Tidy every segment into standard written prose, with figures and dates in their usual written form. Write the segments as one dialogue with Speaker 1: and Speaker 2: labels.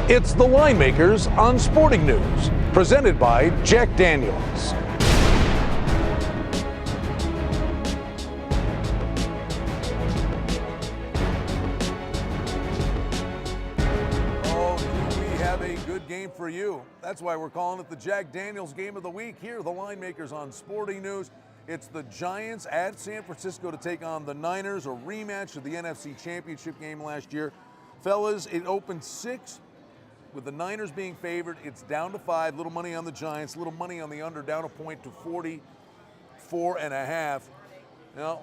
Speaker 1: It's the Line Makers on Sporting News, presented by Jack Daniels. Oh, do we have a good game for you? That's why we're calling it the Jack Daniels Game of the Week here, the Line Makers on Sporting News. It's the Giants at San Francisco to take on the Niners, a rematch of the NFC Championship game last year. Fellas, it opened 6. With the Niners being favored, it's down to 5. Little money on the Giants, little money on the under, down a point to 44.5. Now,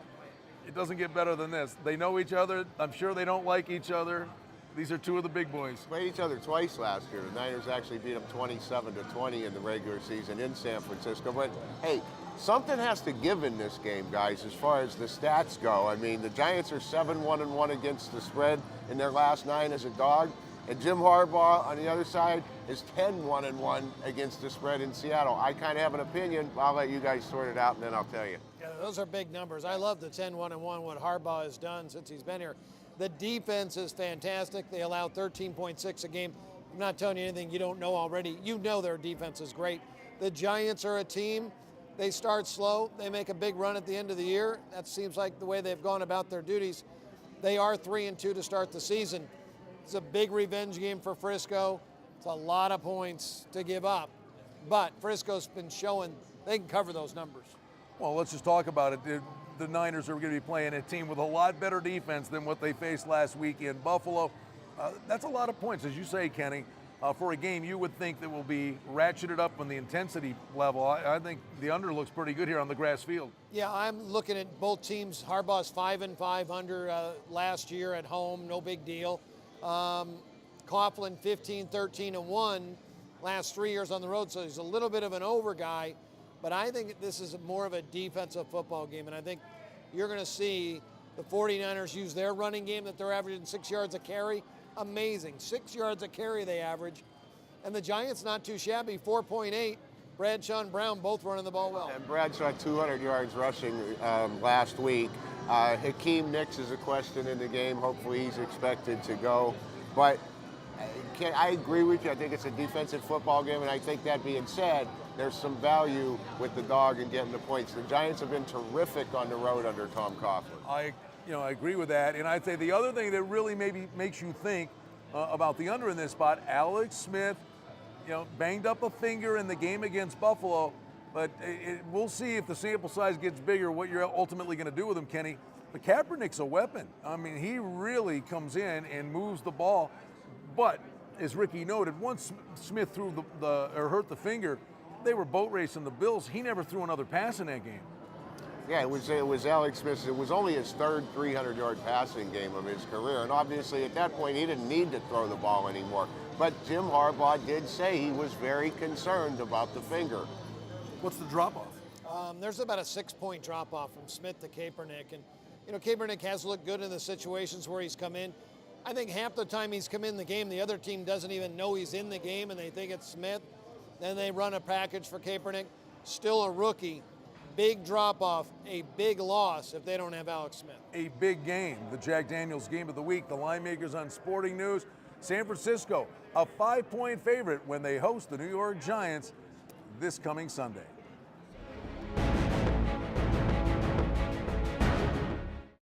Speaker 1: it doesn't get better than this. They know each other. I'm sure they don't like each other. These are two of the big boys.
Speaker 2: Played each other twice last year. The Niners actually beat them 27-20 in the regular season in San Francisco. But hey, something has to give in this game, guys, as far as the stats go. I mean, the Giants are 7-1-1 against the spread in their last 9 as a dog. And Jim Harbaugh, on the other side, is 10-1-1 against the spread in Seattle. I kind of have an opinion. I'll let you guys sort it out, and then I'll tell you.
Speaker 3: Yeah, those are big numbers. I love the 10-1-1, what Harbaugh has done since he's been here. The defense is fantastic. They allow 13.6 a game. I'm not telling you anything you don't know already. You know their defense is great. The Giants are a team. They start slow. They make a big run at the end of the year. That seems like the way they've gone about their duties. They are 3-2 to start the season. It's a big revenge game for Frisco. It's a lot of points to give up. But Frisco's been showing they can cover those numbers.
Speaker 1: Well, let's just talk about it. The Niners are going to be playing a team with a lot better defense than what they faced last week in Buffalo. That's a lot of points, as you say, Kenny, for a game you would think that will be ratcheted up on the intensity level. I think the under looks pretty good here on the grass field.
Speaker 3: Yeah, I'm looking at both teams. Harbaugh's 5-5 under last year at home, no big deal. Coughlin 15-13-1 last 3 years on the road, so he's a little bit of an over guy, but I think this is more of a defensive football game, and I think you're going to see the 49ers use their running game that they're averaging 6 yards a carry. Amazing. 6 yards a carry they average. And the Giants not too shabby, 4.8. Bradshaw and Brown both running the ball well.
Speaker 2: And Bradshaw 200 yards rushing last week. Hakeem Nicks is a question in the game. Hopefully he's expected to go. But I agree with you. I think it's a defensive football game. And I think that being said, there's some value with the dog and getting the points. The Giants have been terrific on the road under Tom Coughlin.
Speaker 1: I agree with that. And I'd say the other thing that really maybe makes you think about the under in this spot, Alex Smith, banged up a finger in the game against Buffalo. But we'll see if the sample size gets bigger, what you're ultimately going to do with him, Kenny. But Kaepernick's a weapon. I mean, he really comes in and moves the ball. But as Ricky noted, once Smith threw or hurt the finger, they were boat racing the Bills. He never threw another pass in that game.
Speaker 2: Yeah, it was Alex Smith. It was only his third 300-yard passing game of his career. And obviously at that point, he didn't need to throw the ball anymore. But Jim Harbaugh did say he was very concerned about the finger.
Speaker 1: What's the drop-off?
Speaker 3: There's about a 6-point drop-off from Smith to Kaepernick. And, Kaepernick has looked good in the situations where he's come in. I think half the time he's come in the game, the other team doesn't even know he's in the game, and they think it's Smith. Then they run a package for Kaepernick. Still a rookie. Big drop-off, a big loss if they don't have Alex Smith.
Speaker 1: A big game, the Jack Daniels Game of the Week. The Line Makers on Sporting News. San Francisco, a 5-point favorite when they host the New York Giants this coming Sunday.